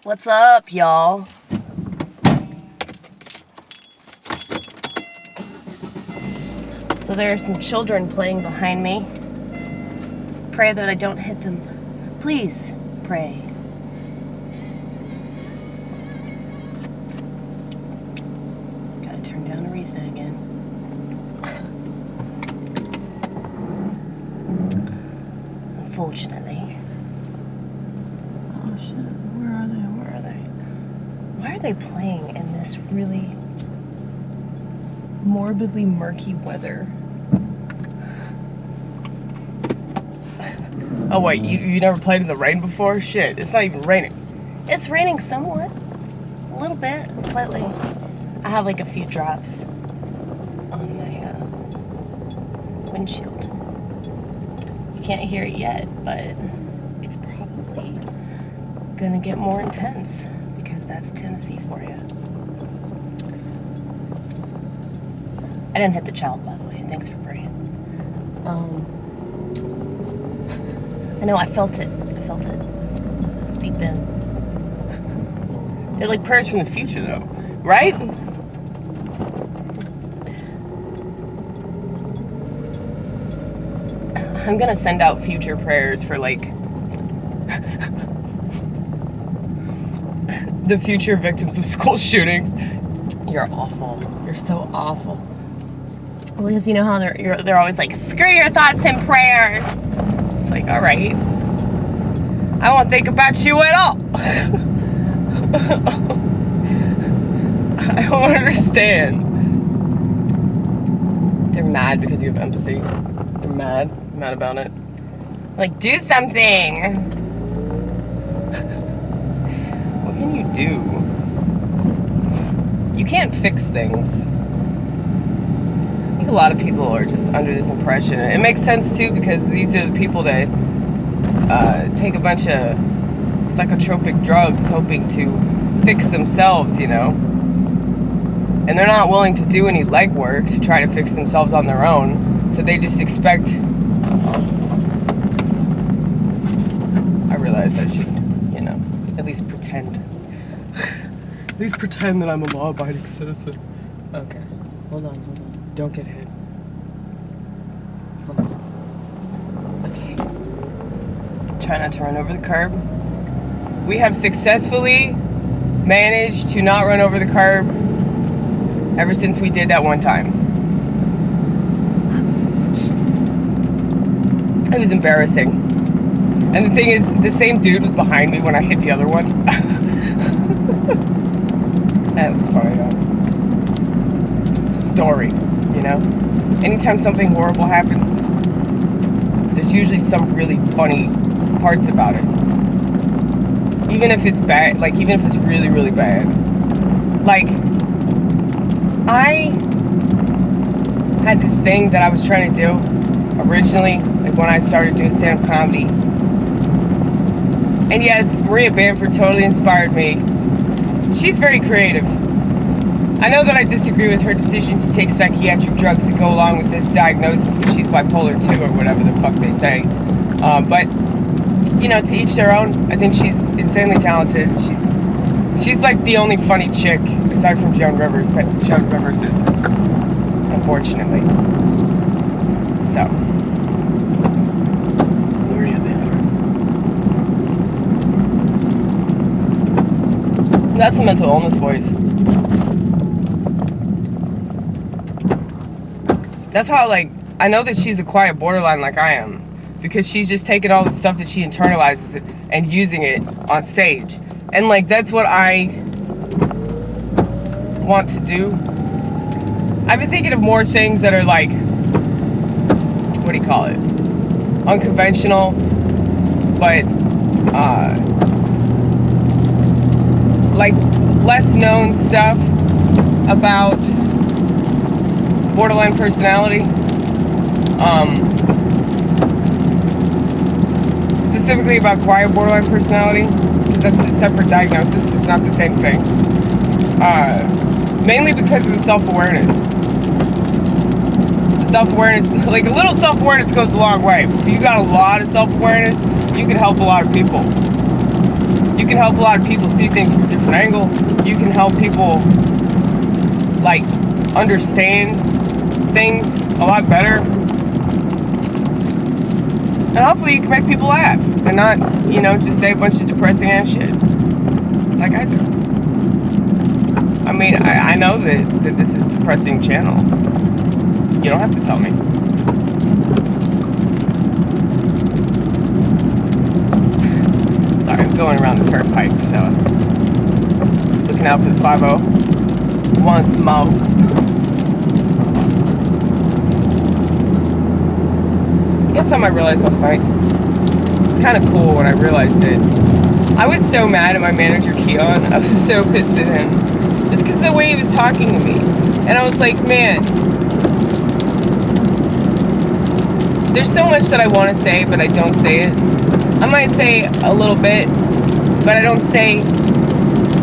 What's up, y'all? So there are some children playing behind me. Pray that I don't hit them. Please, pray. Gotta turn down Aretha again. Unfortunately. Oh shit, where are they? Where are they? Why are they playing in this really morbidly murky weather? Oh wait, you never played in the rain before? Shit, it's not even raining. It's raining somewhat. A little bit, slightly. I have like a few drops on my windshield. You can't hear it yet, but it's probably gonna get more intense because that's Tennessee for you. I didn't hit the child, by the way. Thanks for praying. I know, I felt it. I felt it seep in. They're like prayers from the future, though, right? I'm gonna send out future prayers for like the future victims of school shootings. You're awful. You're so awful. Because you know how they're always like, screw your thoughts and prayers. It's like, all right, I won't think about you at all. I don't understand. They're mad because you have empathy. They're mad about it. Like, do something. What can you do? You can't fix things. I think a lot of people are just under this impression. It makes sense too, because these are the people that take a bunch of psychotropic drugs hoping to fix themselves, you know, and they're not willing to do any legwork to try to fix themselves on their own, so they just expect. I realize I should, you know, at least pretend. At least pretend that I'm a law-abiding citizen. Okay, hold on. Don't get hit. Hold on. Okay. Try not to run over the curb. We have successfully managed to not run over the curb ever since we did that one time. It was embarrassing. And the thing is, the same dude was behind me when I hit the other one. That was funny though. It's a story, you know? Anytime something horrible happens, there's usually some really funny parts about it. Even if it's bad, like even if it's really, really bad. Like, I had this thing that I was trying to do originally, like when I started doing stand-up comedy. And yes, Maria Bamford totally inspired me. She's very creative. I know that I disagree with her decision to take psychiatric drugs to go along with this diagnosis that she's bipolar 2 or whatever the fuck they say. But, you know, to each their own. I think she's insanely talented. She's like the only funny chick, aside from Joan Rivers, but Joan Rivers is, unfortunately. So. Maria Bamford. That's a mental illness voice. That's how, like, I know that she's a quiet borderline like I am, because she's just taking all the stuff that she internalizes and using it on stage. And, like, that's what I want to do. I've been thinking of more things that are, like, what do you call it? Unconventional, but, like, less known stuff about borderline personality. Specifically about quiet borderline personality, because that's a separate diagnosis. It's not the same thing. Mainly because of the self-awareness. The self-awareness, like a little self-awareness goes a long way. If you got a lot of self-awareness, you can help a lot of people. You can help a lot of people see things from a different angle. You can help people, like, understand things a lot better. And hopefully you can make people laugh and not, you know, just say a bunch of depressing ass shit like I do. I mean, I know that this is a depressing channel. You don't have to tell me. Sorry, I'm going around the turnpike, so looking out for the 5-0 once more. Guess something I realized last night. It's kind of cool when I realized it. I was so mad at my manager, Keon. I was so pissed at him. It's because of the way he was talking to me. And I was like, man, there's so much that I want to say, but I don't say it. I might say a little bit, but I don't say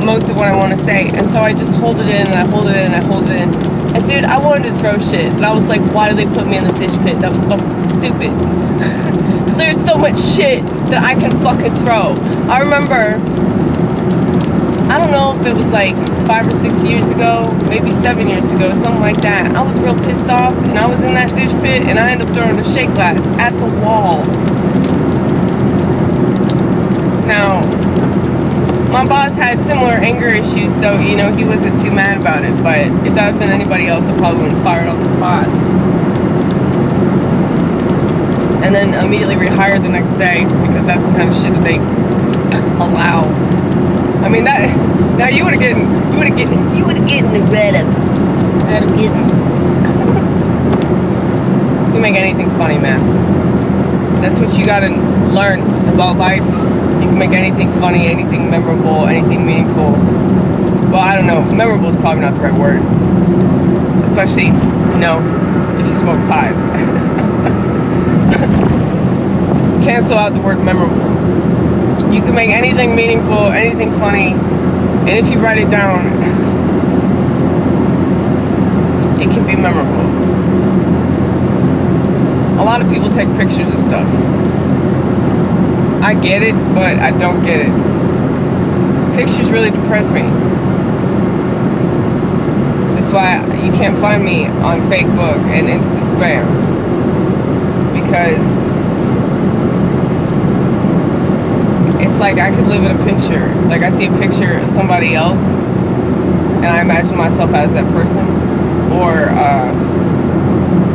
most of what I want to say. And so I just hold it in, and I hold it in, and I hold it in. And dude, I wanted to throw shit. And I was like, why did they put me in the ditch pit? That was fucking stupid. Because there's so much shit that I can fucking throw. I remember, I don't know if it was like 5 or 6 years ago, maybe 7 years ago, something like that. I was real pissed off, and I was in that ditch pit, and I ended up throwing a shake glass at the wall. Now, my boss had similar anger issues, so, you know, he wasn't too mad about it. But if that had been anybody else, I probably wouldn't have fired on the spot. And then immediately rehired the next day, because that's the kind of shit that they allow. I mean, that, now you would have gotten the red up. You make anything funny, man. That's what you gotta learn about life. You can make anything funny, anything memorable, anything meaningful. Well, I don't know. Memorable is probably not the right word. Especially, you know, if you smoke pot. Cancel out the word memorable. You can make anything meaningful, anything funny, and if you write it down, it can be memorable. A lot of people take pictures of stuff. I get it, but I don't get it. Pictures really depress me. That's why you can't find me on fakebook and insta spam. Because it's like I could live in a picture. Like I see a picture of somebody else and I imagine myself as that person. Or I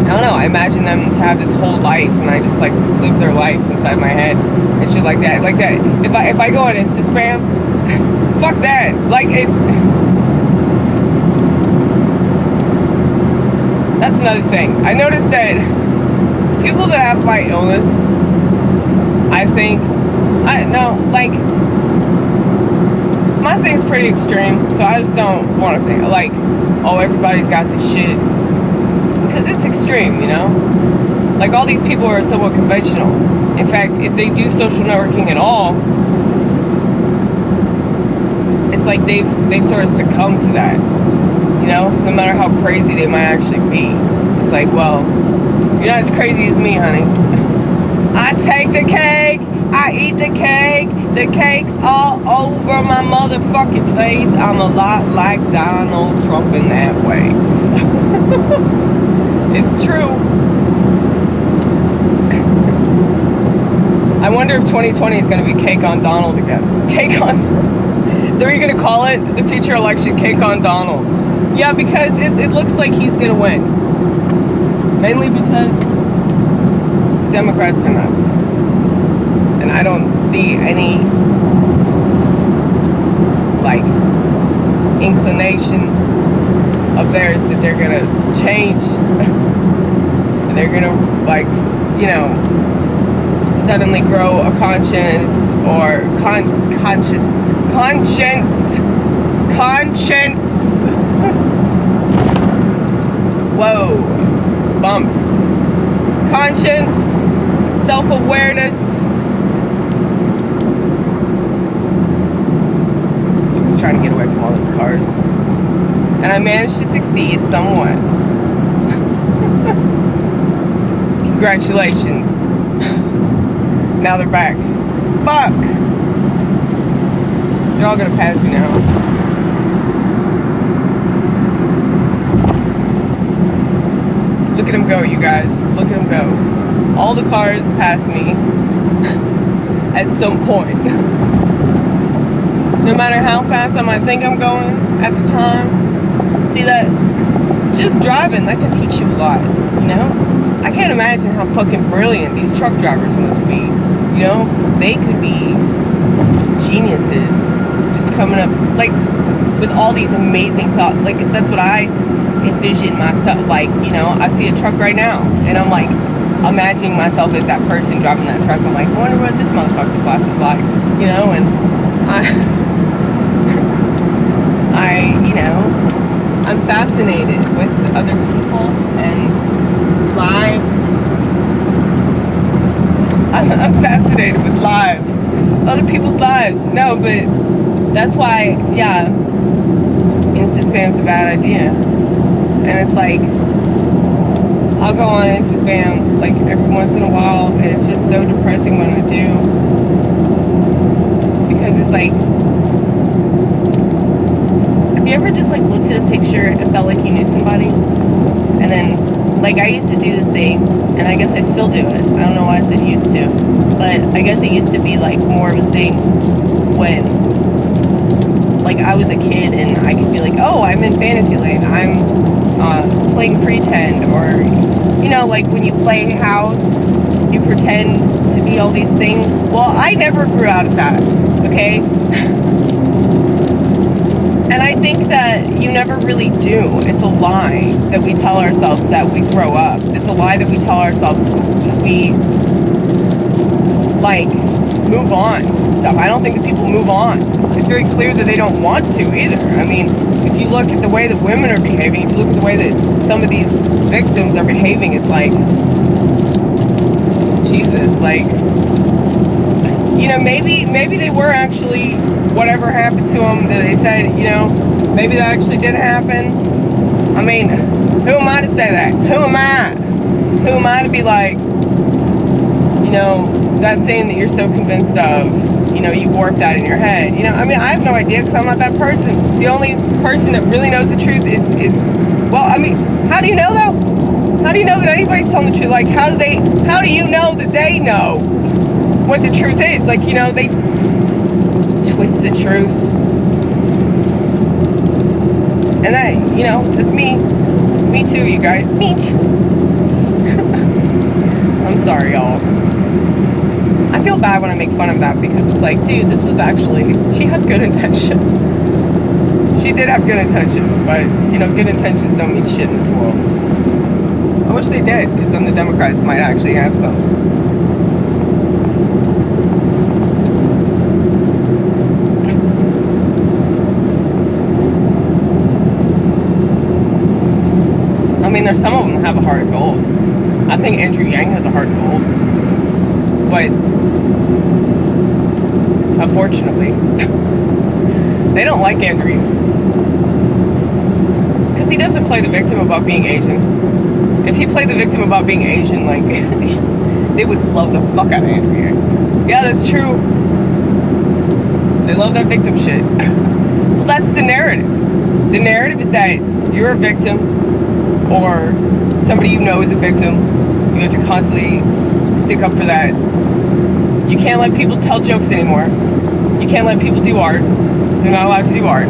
don't know, I imagine them to have this whole life and I just like live their life inside my head and shit like that. Like that. If I go on Insta spam, fuck that. Like it. That's another thing. I noticed that people that have my illness, I think, like, my thing's pretty extreme, so I just don't want to think, like, oh, everybody's got this shit. Because it's extreme, you know? Like, all these people are somewhat conventional. In fact, if they do social networking at all, it's like they've sort of succumbed to that. You know? No matter how crazy they might actually be. It's like, well, you're not as crazy as me, honey. I take the cake, I eat the cake, the cake's all over my motherfucking face. I'm a lot like Donald Trump in that way. It's true. I wonder if 2020 is going to be Cake on Donald again. Cake on Donald. So are you going to call it the future election Cake on Donald? Yeah, because it looks like he's going to win. Mainly because the Democrats are nuts. And I don't see any, like, inclination of theirs that they're going to change. And they're going to, like, you know, suddenly grow a conscience or conscience. Whoa, bump. Conscience, self-awareness. Just trying to get away from all those cars. And I managed to succeed somewhat. Congratulations. Now they're back. Fuck. They're all gonna pass me now. Look at them go, you guys. Look at them go. All the cars pass me at some point. No matter how fast I might think I'm going at the time. See that? Just driving, that can teach you a lot, you know? I can't imagine how fucking brilliant these truck drivers must be. You know? They could be geniuses just coming up, like, with all these amazing thoughts. Like, that's what I envision myself, like, you know, I see a truck right now, and I'm like, imagining myself as that person driving that truck. I'm like, I wonder what this motherfucker's life is like, you know, and you know, I'm fascinated with other people and lives. I'm fascinated with lives, other people's lives. No, but that's why, yeah, Insta spam's a bad idea. And it's like, I'll go on Insta spam like every once in a while, and it's just so depressing when I do. Because it's like, have you ever just like looked at a picture and felt like you knew somebody? And then, like, I used to do this thing, and I guess I still do it. I don't know why I said used to, but I guess it used to be like more of a thing when, like, I was a kid and I could be like, oh, I'm in Fantasyland, I'm playing pretend, or, you know, like when you play house, you pretend to be all these things. Well, I never grew out of that, okay? And I think that you never really do. It's a lie that we tell ourselves that we grow up. It's a lie that we tell ourselves that we, like, move on from stuff. I don't think that people move on. It's very clear that they don't want to either. I mean, if you look at the way that women are behaving, if you look at the way that some of these victims are behaving, it's like, Jesus, like, you know, maybe they were actually, whatever happened to them that they said, you know, maybe that actually did happen. I mean, who am I to say that? Who am I? Who am I to be like, you know, that thing that you're so convinced of, you know, you warp that in your head. You know, I mean, I have no idea because I'm not that person. The only person that really knows the truth is, well, I mean, how do you know though? How do you know that anybody's telling the truth? Like, how do you know that they know what the truth is? Like, you know, they twist the truth. And that, you know, that's me. It's me too, you guys. Me too. I'm sorry, y'all. I feel bad when I make fun of that because it's like, dude, this was actually, she had good intentions. She did have good intentions, but, you know, good intentions don't mean shit in this world. I wish they did, because then the Democrats might actually have some. I mean, there's some of them that have a heart of gold. I think Andrew Yang has a heart of gold. But unfortunately, they don't like Andrew because he doesn't play the victim about being Asian. If he played the victim about being Asian, like, they would love the fuck out of Andrew. Yeah, that's true. They love that victim shit. Well, that's the narrative. The narrative is that you're a victim, or somebody you know is a victim. You have to constantly stick up for that. You can't let people tell jokes anymore. You can't let people do art. They're not allowed to do art.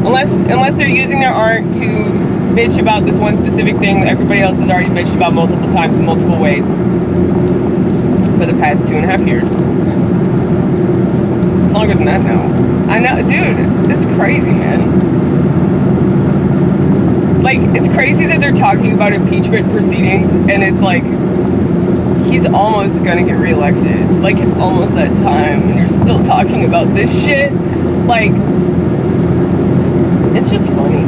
unless they're using their art to bitch about this one specific thing that everybody else has already bitched about multiple times in multiple ways for the past 2.5 years. It's longer than that now. I know, dude, it's crazy, man. Like, it's crazy that they're talking about impeachment proceedings, and it's like, he's almost gonna get reelected. Like, it's almost that time, and you're still talking about this shit. Like, it's just funny.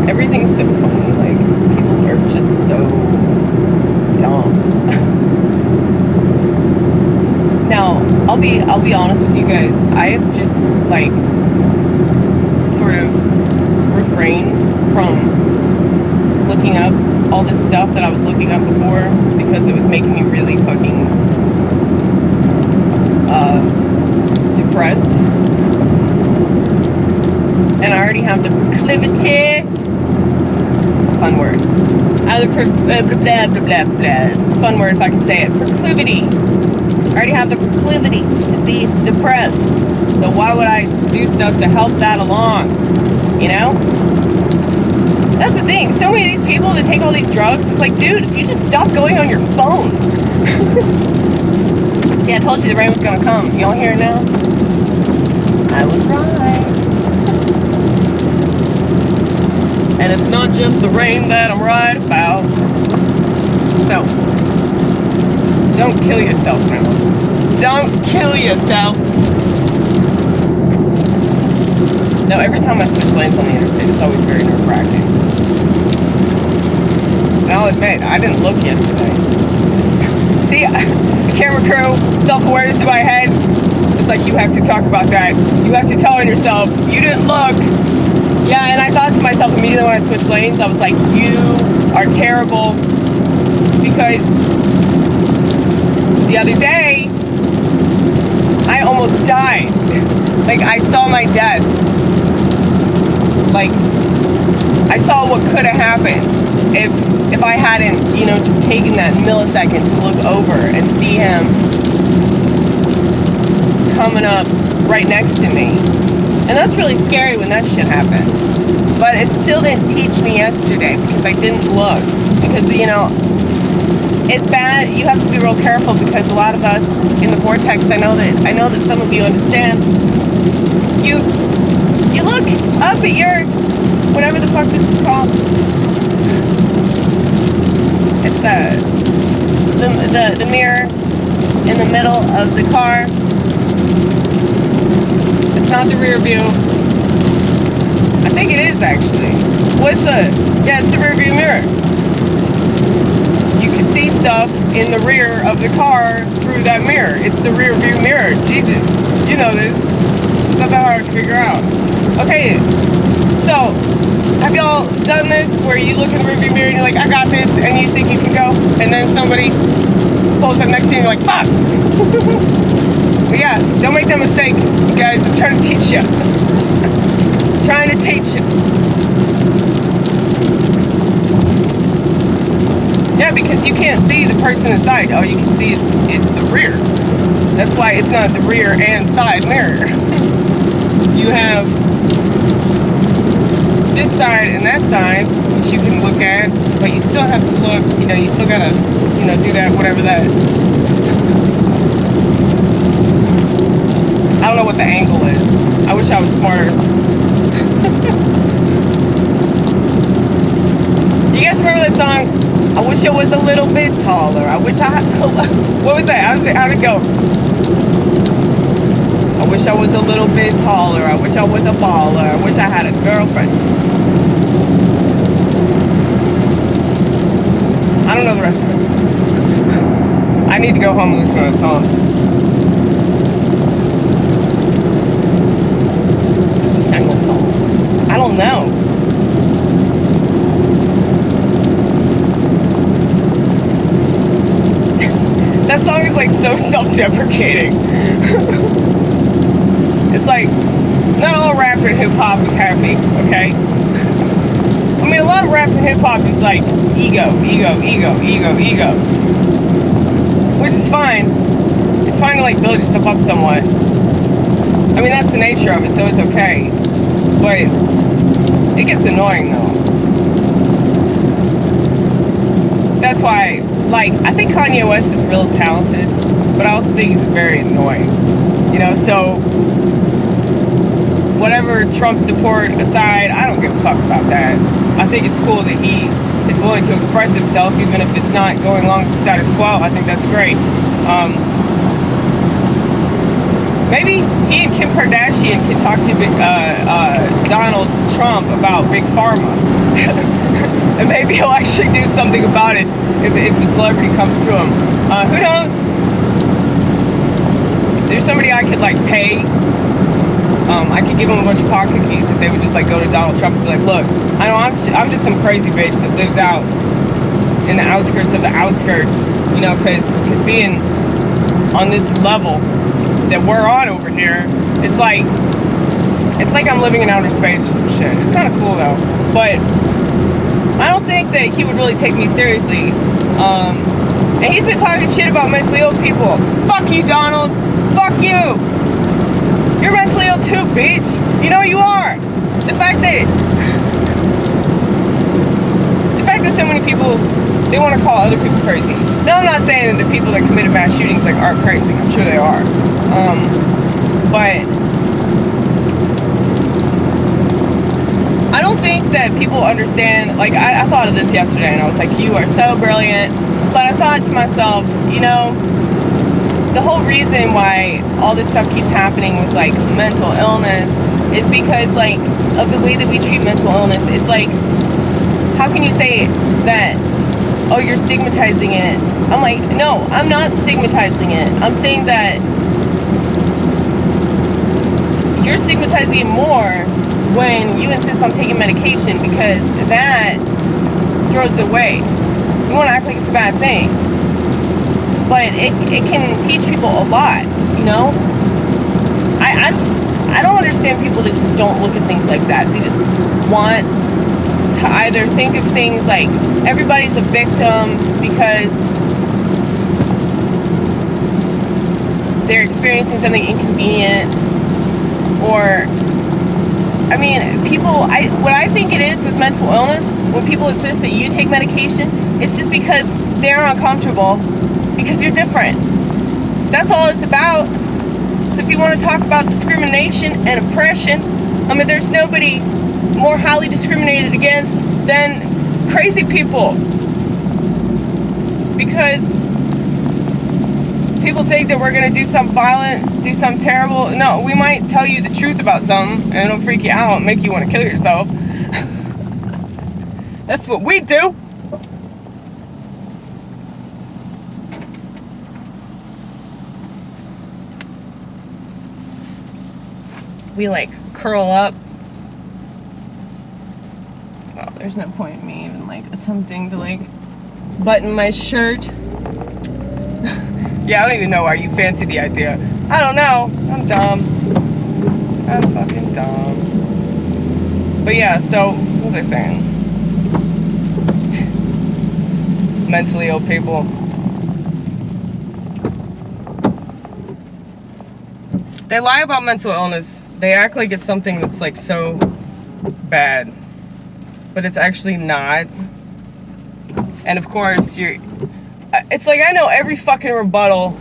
Everything's so funny. Like, people are just so dumb. Now, I'll be honest with you guys. I have just, like, sort of refrained from looking up all this stuff that I was looking up before because it was making me really fucking have the proclivity. It's a fun word. I have the blah, blah, blah, blah, blah. It's a fun word if I can say it. Proclivity. I already have the proclivity to be depressed. So why would I do stuff to help that along? You know? That's the thing. So many of these people that take all these drugs, it's like, dude, if you just stop going on your phone. See, I told you the rain was gonna come. Y'all hear it now? I was right. And it's not just the rain that I'm right about. So, don't kill yourself now. Don't kill yourself. No, every time I switch lanes on the interstate, it's always very nerve-wracking. And I'll admit, I didn't look yesterday. See, the camera crew, self-awareness in my head, it's like, you have to talk about that. You have to tell on yourself, you didn't look. Yeah, and I thought to myself immediately when I switched lanes, I was like, you are terrible. Because the other day, I almost died. Like, I saw my death. Like, I saw what could have happened if I hadn't, you know, just taken that millisecond to look over and see him coming up right next to me. And that's really scary when that shit happens. But it still didn't teach me yesterday because I didn't look. Because, you know, it's bad. You have to be real careful because a lot of us in the vortex, I know that some of you understand. You look up at your, whatever the fuck this is called. It's the mirror in the middle of the car. It's not the rear view. I think it is actually. Yeah, it's the rear view mirror. You can see stuff in the rear of the car through that mirror. It's the rear view mirror. Jesus, you know this. It's not that hard to figure out. Okay, so have y'all done this where you look in the rear view mirror and you're like, I got this, and you think you can go, and then somebody pulls up next to you and you're like, fuck. But yeah, don't make that mistake, you guys. I'm trying to teach you. Trying to teach you. Yeah, because you can't see the person inside. All you can see is the rear. That's why it's not the rear and side mirror. You have this side and that side, which you can look at, but you still have to look, you know, you still gotta, you know, do that, whatever that. I don't know what the angle is. I wish I was smarter. You guys remember that song? I wish I was a little bit taller. I wish I, what was that? How'd it go? I wish I was a little bit taller. I wish I was a baller. I wish I had a girlfriend. I don't know the rest of it. I need to go home and listen to that song. Who sang that song? I don't know. That song is like so self-deprecating. It's like, not all rap and hip-hop is happy, okay? I mean, a lot of rap and hip-hop is like ego, which is fine. It's fine to like build yourself up somewhat. I mean, that's the nature of it, so it's okay. But it gets annoying though. That's why, like, I think Kanye West is real talented, but I also think he's very annoying. You know, so whatever Trump support aside, I don't give a fuck about that. I think it's cool that he is willing to express himself, even if it's not going along with the status quo. I think that's great. Maybe he and Kim Kardashian can talk to Donald Trump about Big Pharma. And maybe he'll actually do something about it if a celebrity comes to him. Who knows? There's somebody I could like pay. I could give them a bunch of pot cookies if they would just like go to Donald Trump and be like, look, I know I'm just some crazy bitch that lives out in the outskirts of the outskirts, you know, because being on this level that we're on over here, it's like It's like I'm living in outer space or some shit. It's kind of cool though. But I don't think that he would really take me seriously. And he's been talking shit about mentally ill people. Fuck you, Donald. Fuck you. You're mentally ill too, bitch. You know you are. The fact that so many people, they want to call other people crazy. No, I'm not saying that the people that committed mass shootings like are crazy. I'm sure they are. But I don't think that people understand. Like I thought of this yesterday, and I was like, you are so brilliant. But I thought to myself, you know, the whole reason why all this stuff keeps happening with like mental illness is because like of the way that we treat mental illness. It's like, how can you say that, oh, you're stigmatizing it? I'm like, no, I'm not stigmatizing it. I'm saying that you're stigmatizing it more when you insist on taking medication, because that throws it away. You want to act like it's a bad thing. But it can teach people a lot, you know? I don't understand people that just don't look at things like that. They just want to either think of things like everybody's a victim because they're experiencing something inconvenient, or I mean, what I think it is with mental illness, when people insist that you take medication, it's just because they're uncomfortable because you're different. That's all it's about. So if you want to talk about discrimination and oppression, I mean, there's nobody more highly discriminated against than crazy people, because people think that we're going to do something violent, do something terrible. No, we might tell you the truth about something and it'll freak you out and make you want to kill yourself. That's what we do. We like curl up. Well, there's no point in me even like attempting to like button my shirt. Yeah, I don't even know why you fancy the idea. I don't know. I'm dumb. I'm fucking dumb. But yeah, so what was I saying? Mentally ill people. They lie about mental illness. They act like it's something that's like so bad, but it's actually not. And of course, it's like I know every fucking rebuttal.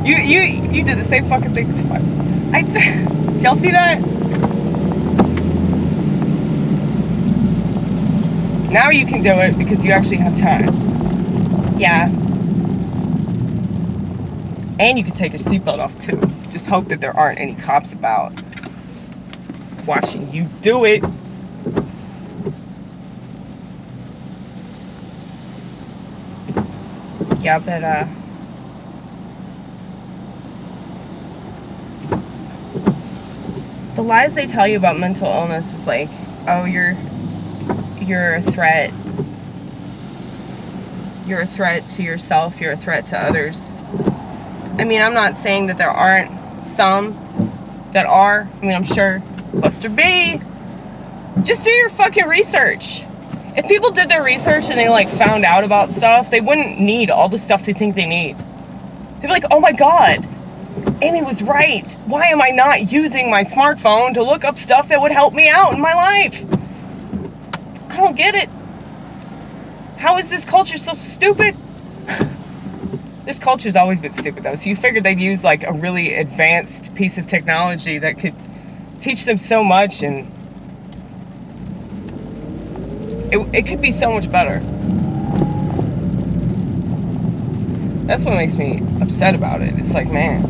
You did the same fucking thing twice. Did y'all see that? Now you can do it because you actually have time. Yeah. And you can take your seatbelt off too. Just hope that there aren't any cops about watching you do it. Yeah, but the lies they tell you about mental illness is like, oh, you're a threat. You're a threat to yourself. You're a threat to others. I mean, I'm not saying that there aren't some that are. I mean, I'm sure. Cluster B. Just do your fucking research. If people did their research and they like found out about stuff, they wouldn't need all the stuff they think they need. They'd be like, oh my God, Amy was right. Why am I not using my smartphone to look up stuff that would help me out in my life? I don't get it. How is this culture so stupid? This culture's always been stupid though, so you figured they'd use like a really advanced piece of technology that could teach them so much, and it could be so much better. That's what makes me upset about it. It's like, man,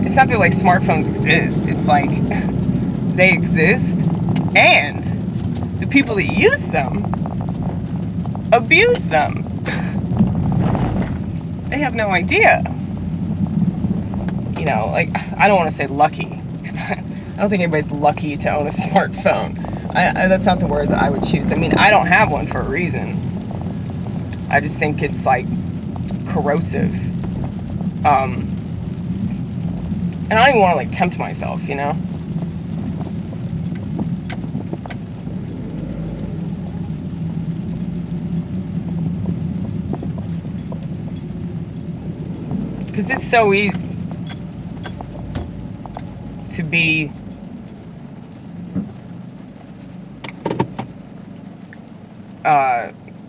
it's not that like smartphones exist. It's like they exist, and the people that use them abuse them. They have no idea. You know, like, I don't want to say lucky, because I don't think anybody's lucky to own a smartphone. That's not the word that I would choose. I mean, I don't have one for a reason. I just think it's like corrosive. And I don't even want to, like, tempt myself, you know? Because it's so easy to be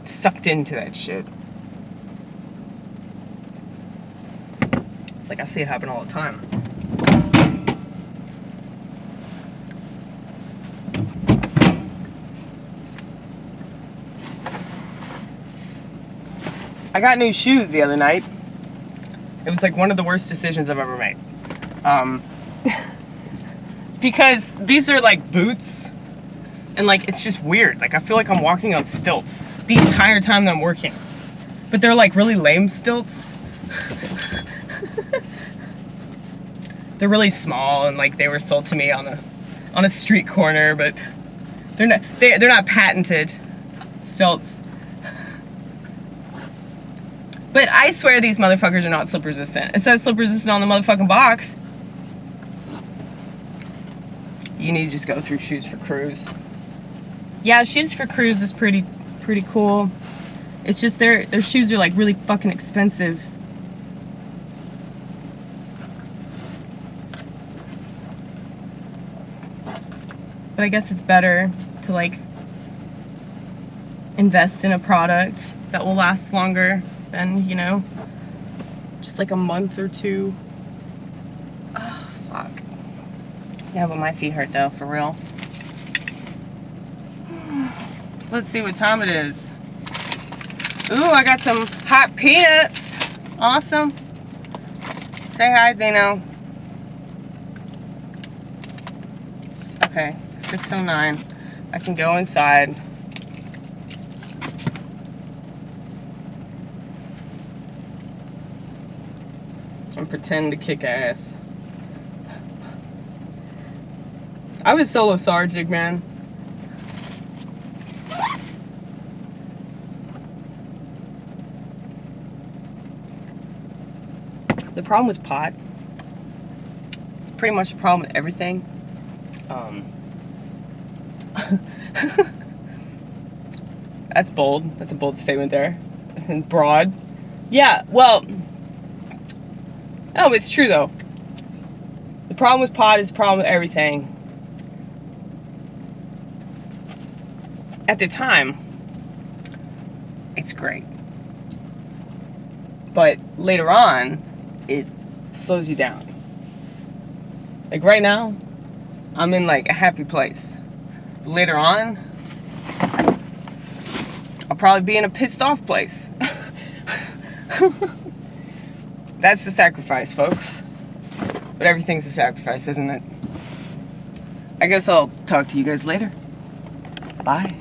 sucked into that shit. It's like I see it happen all the time. I got new shoes the other night. It was like one of the worst decisions I've ever made. Because these are like boots, and like it's just weird. Like I feel like I'm walking on stilts the entire time that I'm working. But they're like really lame stilts. They're really small, and like they were sold to me on a street corner, but they're not patented stilts. But I swear these motherfuckers are not slip resistant. It says slip resistant on the motherfucking box. You need to just go through Shoes for Cruise. Yeah, Shoes for Cruise is pretty cool. It's just their shoes are like really fucking expensive. But I guess it's better to like invest in a product that will last longer than, you know, just like a month or two. Oh, fuck. Yeah, but my feet hurt though, for real. Let's see what time it is. Ooh, I got some hot peanuts. Awesome. Say hi, Dino. It's, okay, 6:09. I can go inside. And pretend to kick ass. I was so lethargic, man. The problem with pot, it's pretty much the problem with everything. That's bold. That's a bold statement there. And broad. Yeah, well, no, it's true though. The problem with pot is the problem with everything. At the time, it's great. But later on, it slows you down. Like right now, I'm in like a happy place. But later on, I'll probably be in a pissed off place. That's the sacrifice, folks. But everything's a sacrifice, isn't it? I guess I'll talk to you guys later. Bye.